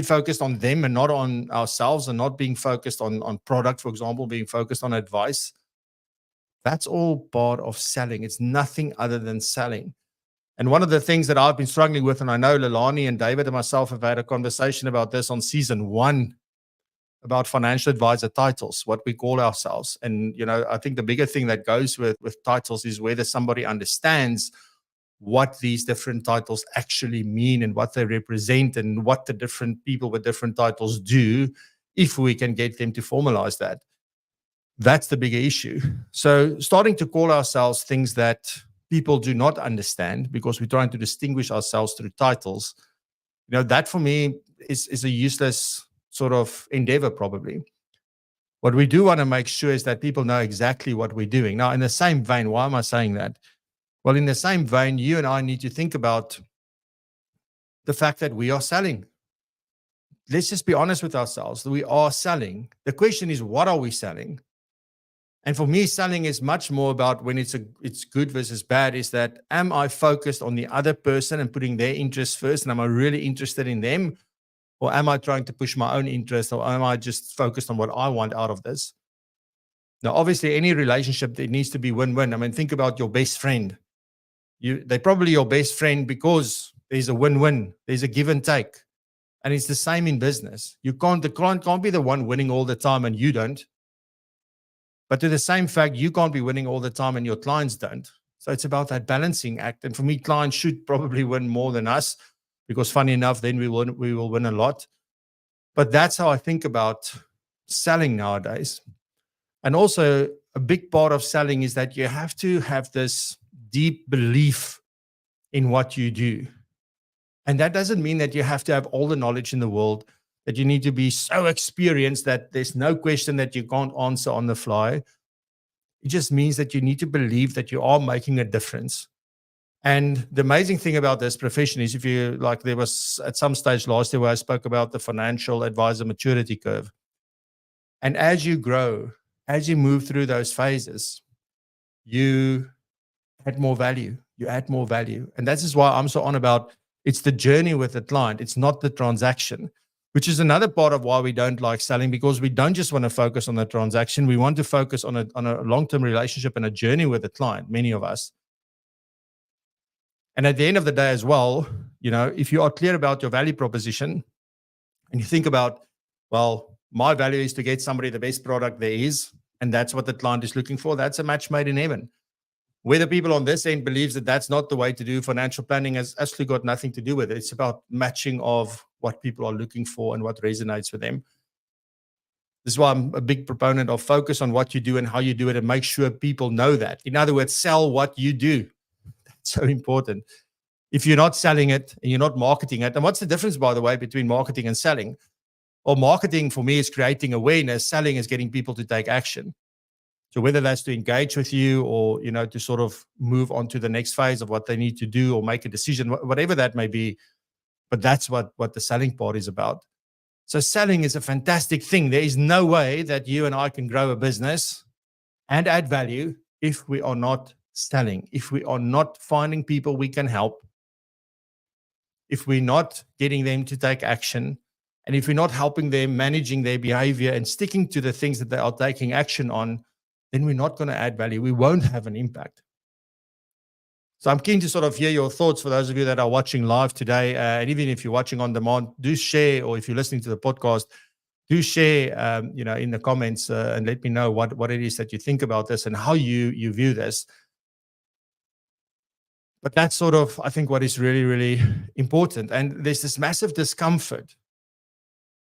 focused on them and not on ourselves, and not being focused on product, for example, being focused on advice, that's all part of selling. It's nothing other than selling. And one of the things that I've been struggling with, and I know Lelani and David and myself have had a conversation about this on season 1, about financial advisor titles, what we call ourselves. And, I think the bigger thing that goes with titles is whether somebody understands what these different titles actually mean and what they represent, and what the different people with different titles do, if we can get them to formalize that. That's the bigger issue. So starting to call ourselves things that people do not understand, because we're trying to distinguish ourselves through titles, that for me is a useless sort of endeavor, probably. What we do want to make sure is that people know exactly what we're doing. Now, in the same vein, why am I saying that? Well, in the same vein, you and I need to think about the fact that we are selling. Let's just be honest with ourselves. We are selling. The question is, what are we selling? And for me, selling is much more about, when it's good versus bad, is that, am I focused on the other person and putting their interests first? And am I really interested in them? Or am I trying to push my own interest? Or am I just focused on what I want out of this? Now, obviously, any relationship, there needs to be win-win. I mean, think about your best friend. They're probably your best friend because there's a win-win. There's a give and take. And it's the same in business. The client can't be the one winning all the time and you don't. But to the same fact, you can't be winning all the time and your clients don't. So it's about that balancing act. And for me, clients should probably win more than us, because funny enough, then we will win a lot. But that's how I think about selling nowadays. And also, a big part of selling is that you have to have this deep belief in what you do. And that doesn't mean that you have to have all the knowledge in the world, that you need to be so experienced that there's no question that you can't answer on the fly. It just means that you need to believe that you are making a difference. And the amazing thing about this profession is, if you like, there was at some stage last year where I spoke about the financial advisor maturity curve. And as you grow, as you move through those phases, you add more value. You add more value. And that is why I'm so on about it's the journey with the client. It's not the transaction, which is another part of why we don't like selling, because we don't just want to focus on the transaction. We want to focus on a long-term relationship and a journey with the client, many of us. And at the end of the day as well, if you are clear about your value proposition and you think about, well, my value is to get somebody the best product there is, and that's what the client is looking for, that's a match made in heaven. Whether people on this end believes that that's not the way to do financial planning has actually got nothing to do with it. It's about matching of what people are looking for and what resonates with them. This is why I'm a big proponent of focus on what you do and how you do it, and make sure people know that. In other words, sell what you do. That's so important. If you're not selling it and you're not marketing it, and what's the difference, by the way, between marketing and selling? Well, marketing for me is creating awareness. Selling is getting people to take action. So whether that's to engage with you or, to sort of move on to the next phase of what they need to do or make a decision, whatever that may be, but that's what the selling part is about. So selling is a fantastic thing. There is no way that you and I can grow a business and add value if we are not selling, if we are not finding people we can help, if we're not getting them to take action, and if we're not helping them managing their behavior and sticking to the things that they are taking action on, then we're not going to add value. We won't have an impact. So I'm keen to sort of hear your thoughts for those of you that are watching live today. And even if you're watching on demand, do share, or if you're listening to the podcast, do share, in the comments and let me know what it is that you think about this and how you view this. But that's sort of, I think, what is really, really important. And there's this massive discomfort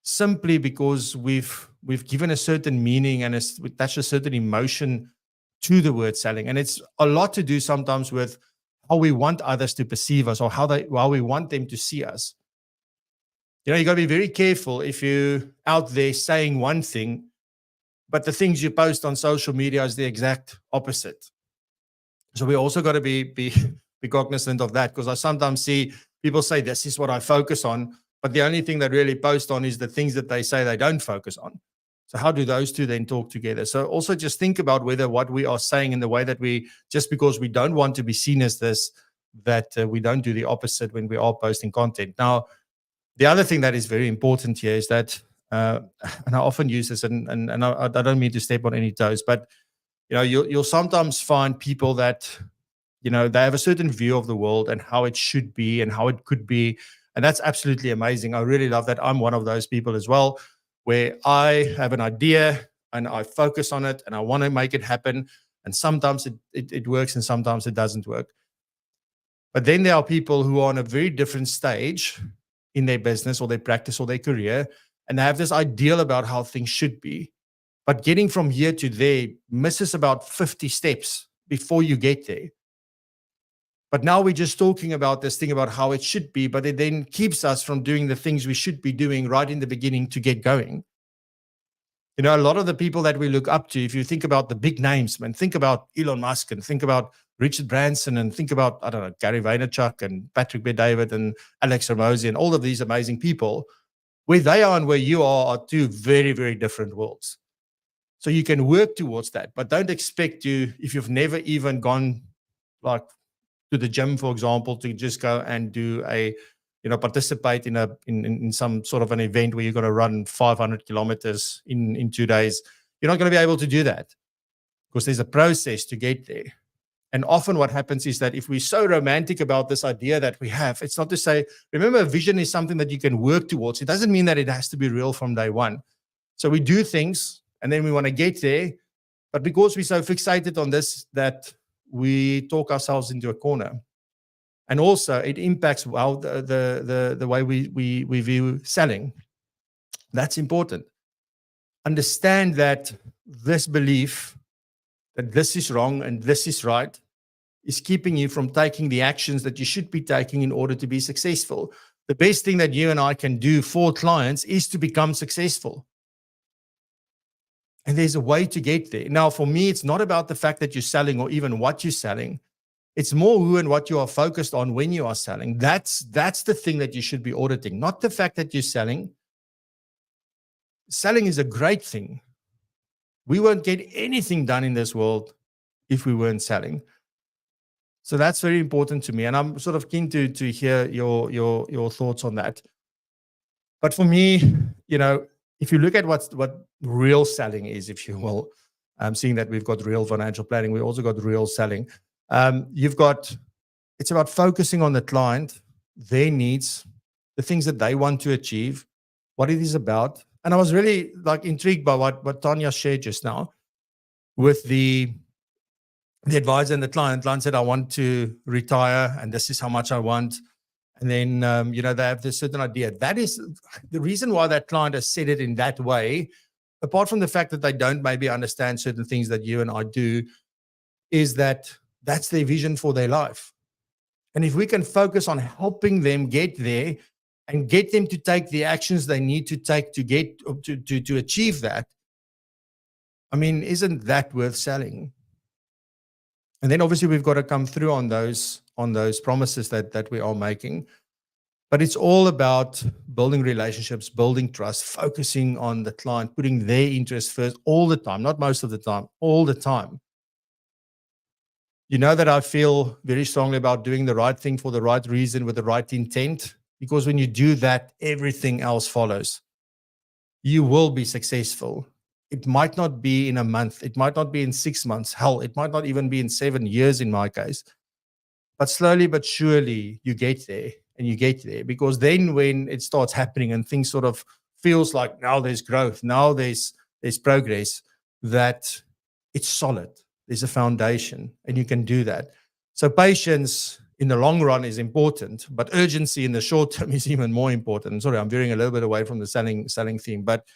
simply because we've given a certain meaning and attached a certain emotion to the word selling. And it's a lot to do sometimes with how we want others to perceive us, or how we want them to see us. You got to be very careful if you're out there saying one thing, but the things you post on social media is the exact opposite. So we also got to be cognizant of that, because I sometimes see people say, this is what I focus on, but the only thing they really post on is the things that they say they don't focus on. So how do those two then talk together? So also just think about whether what we are saying in the way that we, just because we don't want to be seen as this, that we don't do the opposite when we are posting content. Now, the other thing that is very important here is that, and I often use this, and I don't mean to step on any toes, but you'll sometimes find people that, they have a certain view of the world and how it should be and how it could be. And that's absolutely amazing. I really love that. I'm one of those people as well, where I have an idea and I focus on it and I want to make it happen. And sometimes it works and sometimes it doesn't work. But then there are people who are on a very different stage in their business or their practice or their career, and they have this ideal about how things should be. But getting from here to there misses about 50 steps before you get there. But now we're just talking about this thing about how it should be, but it then keeps us from doing the things we should be doing right in the beginning to get going. A lot of the people that we look up to, if you think about the big names, man, think about Elon Musk and think about Richard Branson and think about, I don't know, Gary Vaynerchuk and Patrick Bet-David and Alex Hormozi and all of these amazing people, where they are and where you are two very, very different worlds. So you can work towards that, but don't expect to, if you've never even gone like to the gym, for example, to just go and do participate in some sort of an event where you're going to run 500 kilometers in 2 days. You're not going to be able to do that because there's a process to get there. And often what happens is that if we're so romantic about this idea that we have, it's not to say, remember, a vision is something that you can work towards. It doesn't mean that it has to be real from day one. So we do things and then we want to get there. But because we're so fixated on this, that we talk ourselves into a corner. And also it impacts the way we view selling. That's important. Understand that this belief that this is wrong and this is right is keeping you from taking the actions that you should be taking in order to be successful. The best thing that you and I can do for clients is to become successful. And there's a way to get there. Now, for me, it's not about the fact that you're selling or even what you're selling. It's more who and what you are focused on when you are selling. That's the thing that you should be auditing, not the fact that you're selling. Selling is a great thing. We won't get anything done in this world if we weren't selling. So that's very important to me. And I'm sort of keen to hear your thoughts on that. But for me, if you look at what real selling is, if you will, seeing that we've got real financial planning, we also got real selling. It's about focusing on the client, their needs, the things that they want to achieve, what it is about. And I was really intrigued by what Tanya shared just now with the advisor and the client. The client said, I want to retire and this is how much I want. And then, they have this certain idea. That is the reason why that client has said it in that way, apart from the fact that they don't maybe understand certain things that you and I do, is that that's their vision for their life. And if we can focus on helping them get there and get them to take the actions they need to take to get to achieve that, I mean, isn't that worth selling? And then obviously we've got to come through on those promises that we are making. But it's all about building relationships, building trust, focusing on the client, putting their interests first all the time, not most of the time, all the time. You know that I feel very strongly about doing the right thing for the right reason with the right intent, because when you do that, everything else follows. You will be successful. It might not be in a month. It might not be in 6 months. Hell, it might not even be in 7 years in my case. But slowly but surely you get there, and you get there, because then when it starts happening and things sort of feels like now there's growth, now there's progress, that it's solid. There's a foundation and you can do that. So patience in the long run is important, but urgency in the short term is even more important. Sorry, I'm veering a little bit away from the selling theme, but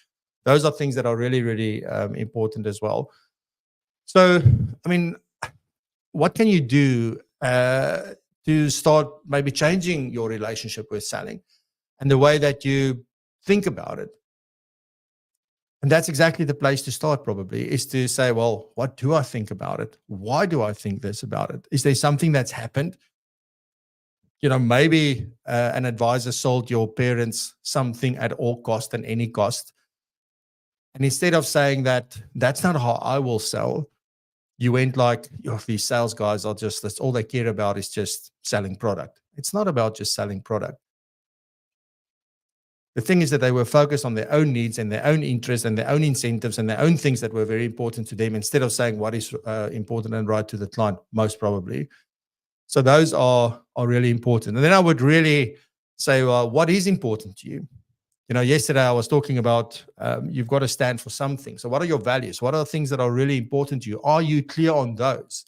those are things that are really, really important as well. So, I mean, what can you do to start maybe changing your relationship with selling and the way that you think about it? And that's exactly the place to start, probably, is to say, well, what do I think about it? Why do I think this about it? Is there something that's happened? Maybe an advisor sold your parents something at all cost and any cost. And instead of saying that, that's not how I will sell, you went like, these sales guys are just, that's all they care about is just selling product. It's not about just selling product. The thing is that they were focused on their own needs and their own interests and their own incentives and their own things that were very important to them, instead of saying what is important and right to the client, most probably. So those are really important. And then I would really say, well, what is important to you? Yesterday I was talking about you've got to stand for something. So what are your values? What are the things that are really important to you? Are you clear on those?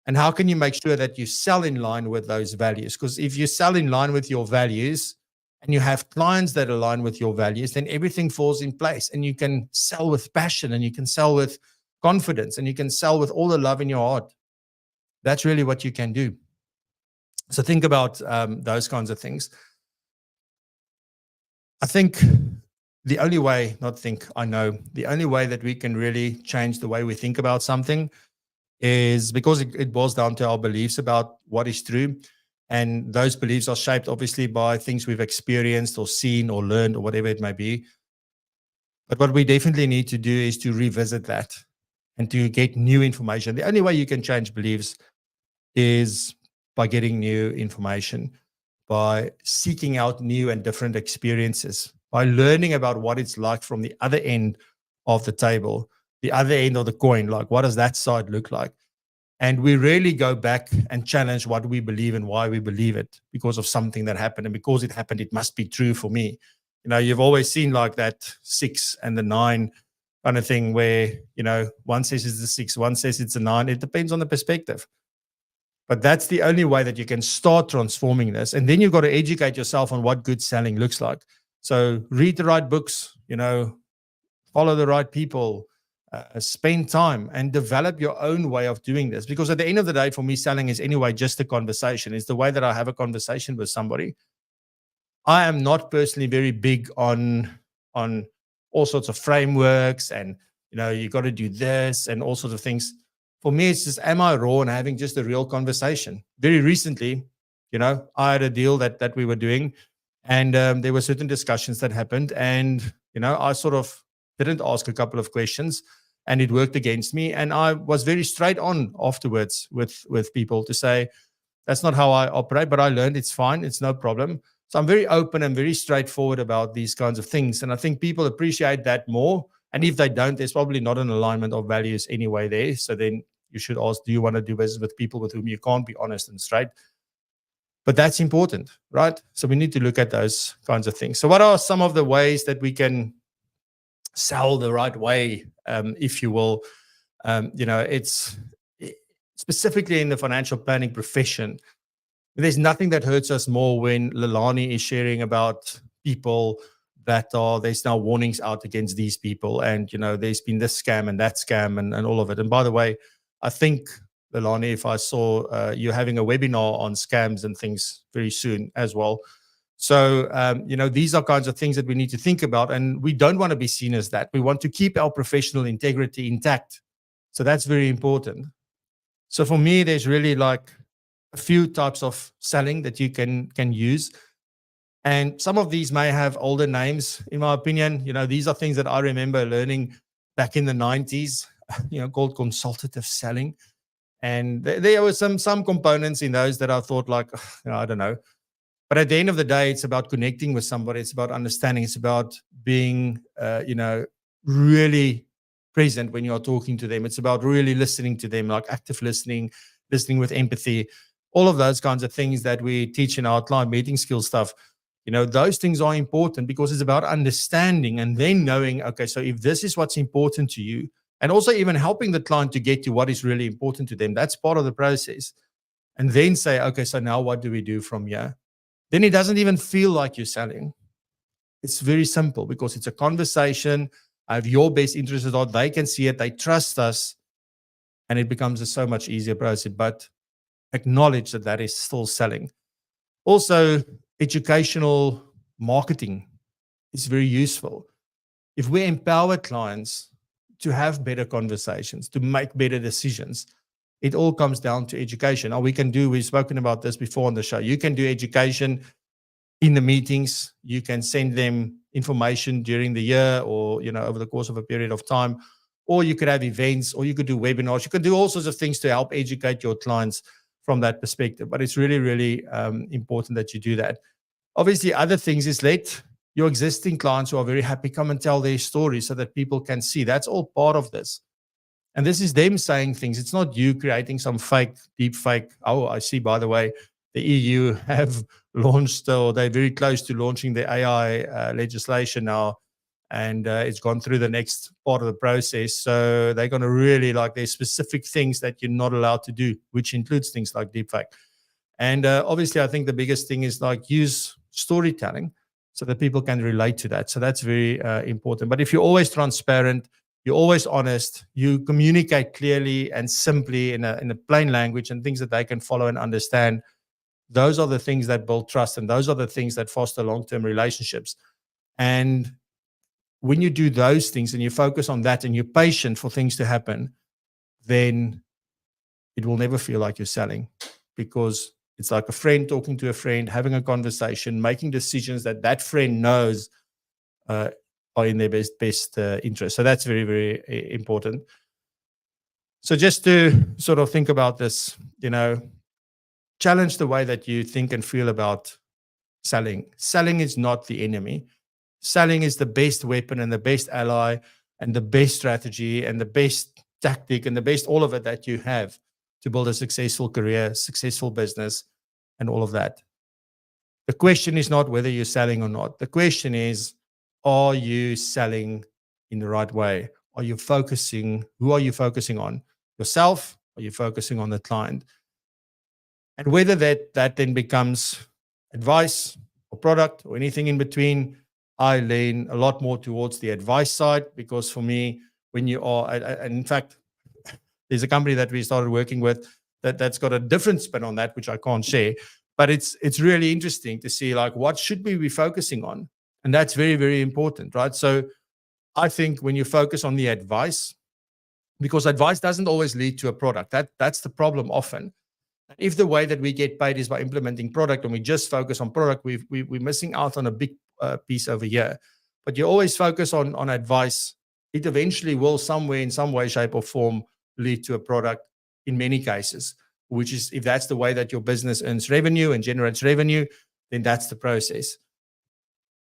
And how can you make sure that you sell in line with those values? Because if you sell in line with your values and you have clients that align with your values, then everything falls in place, and you can sell with passion, and you can sell with confidence, and you can sell with all the love in your heart. That's really what you can do. So think about those kinds of things. I think the only way that we can really change the way we think about something is because it boils down to our beliefs about what is true. And those beliefs are shaped, obviously, by things we've experienced or seen or learned or whatever it may be. But what we definitely need to do is to revisit that and to get new information. The only way you can change beliefs is by getting new information, by seeking out new and different experiences, by learning about what it's like from the other end of the table, the other end of the coin. Like, what does that side look like? And we really go back and challenge what we believe and why we believe it, because of something that happened. And because it happened, it must be true for me. You've always seen like that 6 and the 9 kind of thing where, one says it's a 6, one says it's a 9. It depends on the perspective. But that's the only way that you can start transforming this. And then you've got to educate yourself on what good selling looks like. So read the right books, follow the right people, spend time and develop your own way of doing this. Because at the end of the day, for me, selling is anyway just a conversation. It's the way that I have a conversation with somebody. I am not personally very big on all sorts of frameworks and, you got to do this and all sorts of things. For me, it's just, am I raw and having just a real conversation? Very recently, I had a deal that we were doing, and there were certain discussions that happened, and, I sort of didn't ask a couple of questions, and it worked against me. And I was very straight on afterwards with people to say, that's not how I operate, but I learned it's fine. It's no problem. So I'm very open and very straightforward about these kinds of things. And I think people appreciate that more. And if they don't, there's probably not an alignment of values anyway there. So then you should ask, do you want to do business with people with whom you can't be honest and straight? But that's important, right? So we need to look at those kinds of things. So what are some of the ways that we can sell the right way, if you will? It's specifically in the financial planning profession. There's nothing that hurts us more when Leilani is sharing about people that there's now warnings out against these people. And, there's been this scam and that scam and all of it. And by the way, I think, Leilani, if I saw you having a webinar on scams and things very soon as well. So, these are kinds of things that we need to think about. And we don't want to be seen as that. We want to keep our professional integrity intact. So that's very important. So for me, there's really like a few types of selling that you can use. And some of these may have older names, in my opinion. These are things that I remember learning back in the 90s, called consultative selling. And there were some components in those that I thought like, I don't know. But at the end of the day, it's about connecting with somebody. It's about understanding. It's about being, really present when you're talking to them. It's about really listening to them, like active listening with empathy, all of those kinds of things that we teach in our client meeting skills stuff. Those things are important because it's about understanding and then knowing, okay, so if this is what's important to you, and also even helping the client to get to what is really important to them, that's part of the process. And then say, okay, so now what do we do from here? Then it doesn't even feel like you're selling. It's very simple because it's a conversation. I have your best interests at heart. They can see it. They trust us. And it becomes a so much easier process. But acknowledge that is still selling. Also, educational marketing is very useful. If we empower clients to have better conversations, to make better decisions, it all comes down to education. Now we've spoken about this before on the show. You can do education in the meetings. You can send them information during the year or, over the course of a period of time, or you could have events, or you could do webinars. You could do all sorts of things to help educate your clients from that perspective. But it's really, really important that you do that. Obviously, other things is let your existing clients who are very happy come and tell their story so that people can see. That's all part of this. And this is them saying things. It's not you creating some fake, deep fake. Oh, I see, by the way, the EU have launched, or they're very close to launching the AI legislation now. And it's gone through the next part of the process. So they're going to really there's specific things that you're not allowed to do, which includes things like deepfake. And obviously, I think the biggest thing is use storytelling so that people can relate to that. So that's very important. But if you're always transparent, you're always honest, you communicate clearly and simply in a plain language and things that they can follow and understand, those are the things that build trust, and those are the things that foster long-term relationships. And when you do those things and you focus on that and you're patient for things to happen, then it will never feel like you're selling, because it's like a friend talking to a friend, having a conversation, making decisions that friend knows are in their best interest. So that's very, very important. So just to sort of think about this, challenge the way that you think and feel about selling. Selling is not the enemy. Selling is the best weapon and the best ally and the best strategy and the best tactic and the best all of it that you have to build a successful career, successful business, and all of that. The question is not whether you're selling or not. The question is, are you selling in the right way? Are you focusing? Who are you focusing on? Yourself? Are you focusing on the client? And whether that then becomes advice or product or anything in between, I lean a lot more towards the advice side, because for me, when you are, and in fact, there's a company that we started working with that's got a different spin on that, which I can't share, but it's really interesting to see what should we be focusing on? And that's very, very important, right? So I think when you focus on the advice, because advice doesn't always lead to a product. That's the problem often. If the way that we get paid is by implementing product and we just focus on product, we're missing out on a big piece over here. But you always focus on advice. It eventually will somewhere in some way, shape or form lead to a product in many cases, which is if that's the way that your business earns revenue and generates revenue, then that's the process.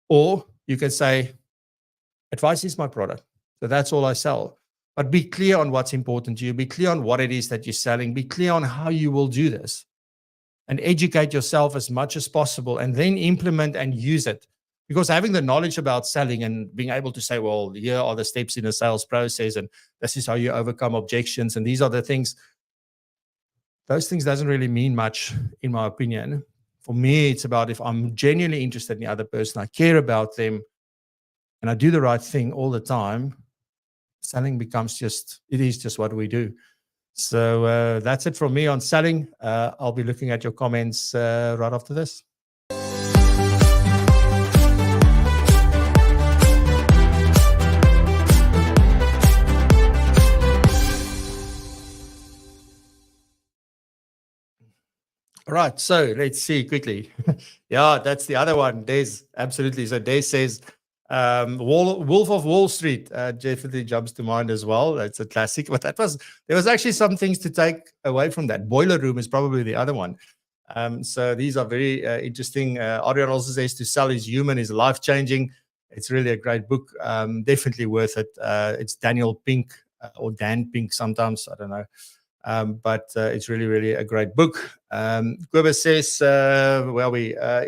Or you can say, advice is my product. So that's all I sell. But be clear on what's important to you. Be clear on what it is that you're selling. Be clear on how you will do this. And educate yourself as much as possible and then implement and use it. Because having the knowledge about selling and being able to say, well, here are the steps in a sales process and this is how you overcome objections and these are the things. Those things doesn't really mean much, in my opinion. For me, it's about if I'm genuinely interested in the other person, I care about them, and I do the right thing all the time, selling becomes it is just what we do. So that's it from me on selling. I'll be looking at your comments right after this. All right, so let's see quickly. Yeah, that's the other one. Des, absolutely. So Des says, Wolf of Wall Street definitely jumps to mind as well. That's a classic. But there was actually some things to take away from that. Boiler Room is probably the other one. So these are very interesting. Adrian also says, to sell is human, is life-changing. It's really a great book. Definitely worth it. It's Daniel Pink or Dan Pink sometimes. I don't know. But it's really, really a great book. Guber says,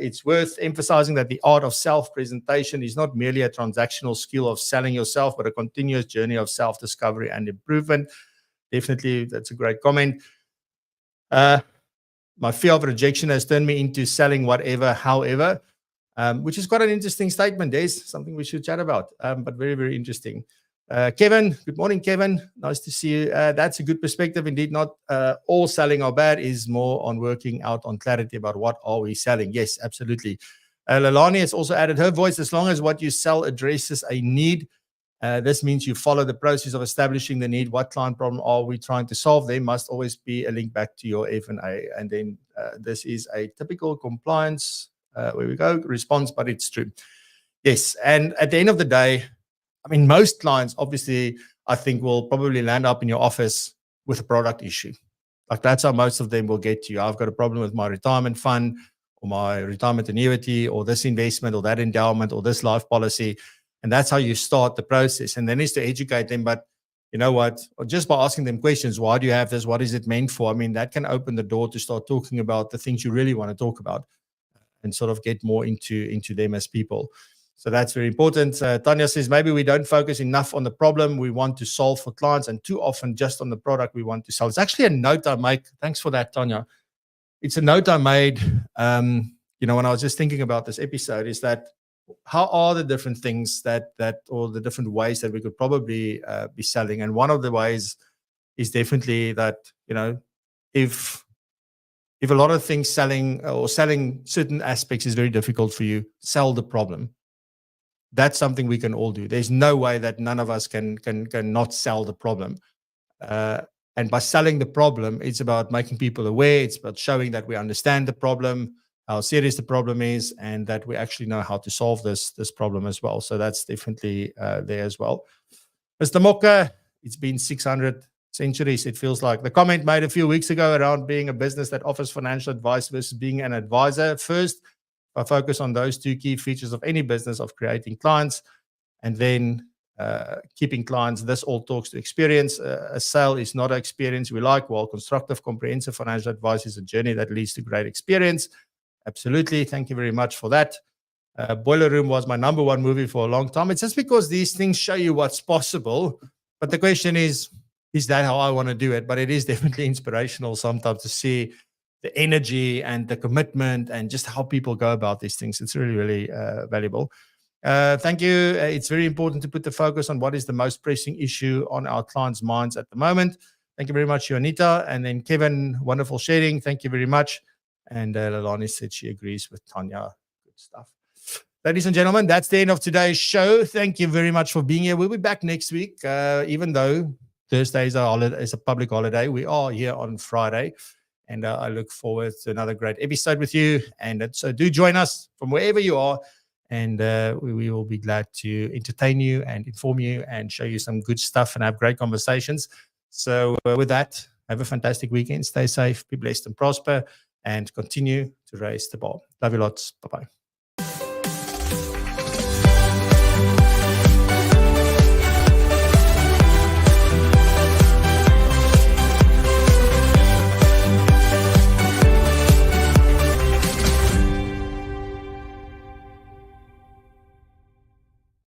it's worth emphasizing that the art of self-presentation is not merely a transactional skill of selling yourself, but a continuous journey of self-discovery and improvement. Definitely, that's a great comment. My fear of rejection has turned me into selling whatever, however, which is quite an interesting statement. There's something we should chat about, but very, very interesting. Kevin, good morning, Kevin. Nice to see you. That's a good perspective. Indeed, not all selling are bad, is more on working out on clarity about what are we selling. Yes, absolutely. Lalani has also added her voice. As long as what you sell addresses a need, this means you follow the process of establishing the need. What client problem are we trying to solve? There must always be a link back to your F&A. And then this is a typical compliance, where we go, response, but it's true. Yes, and at the end of the day, I mean, most clients, obviously, I think will probably land up in your office with a product issue. Like that's how most of them will get to you. I've got a problem with my retirement fund or my retirement annuity or this investment or that endowment or this life policy. And that's how you start the process. And then is to educate them. But you know what? Or just by asking them questions, why do you have this? What is it meant for? I mean, that can open the door to start talking about the things you really want to talk about and sort of get more into them as people. So that's very important. Tanya says, maybe we don't focus enough on the problem we want to solve for clients and too often just on the product we want to sell. It's actually a note I make. Thanks for that, Tanya. It's a note I made, when I was just thinking about this episode, is that how are the different things or the different ways that we could probably be selling? And one of the ways is definitely that, if a lot of things selling certain aspects is very difficult for you, sell the problem. That's something we can all do. There's no way that none of us can not sell the problem. And by selling the problem, it's about making people aware. It's about showing that we understand the problem, how serious the problem is, and that we actually know how to solve this problem as well. So that's definitely there as well. Mr. Moka, it's been 600 centuries, it feels like. The comment made a few weeks ago around being a business that offers financial advice versus being an advisor. First, I focus on those two key features of any business, of creating clients and then keeping clients. This all talks to experience. A sale is not an experience we like, while constructive, comprehensive financial advice is a journey that leads to great experience. Absolutely. Thank you very much for that. Boiler Room was my number one movie for a long time. It's just because these things show you what's possible. But the question is that how I want to do it? But it is definitely inspirational sometimes to see the energy and the commitment and just how people go about these things. It's really, really valuable. Thank you. It's very important to put the focus on what is the most pressing issue on our clients' minds at the moment. Thank you very much, Anita. And then Kevin, wonderful sharing. Thank you very much. And Lalani said she agrees with Tanya. Good stuff. Ladies and gentlemen, that's the end of today's show. Thank you very much for being here. We'll be back next week, even though Thursday is a public holiday. We are here on Friday, and I look forward to another great episode with you. And so do join us from wherever you are, and we will be glad to entertain you and inform you and show you some good stuff and have great conversations. So with that, have a fantastic weekend. Stay safe, be blessed and prosper, and continue to raise the bar. Love you lots. Bye-bye.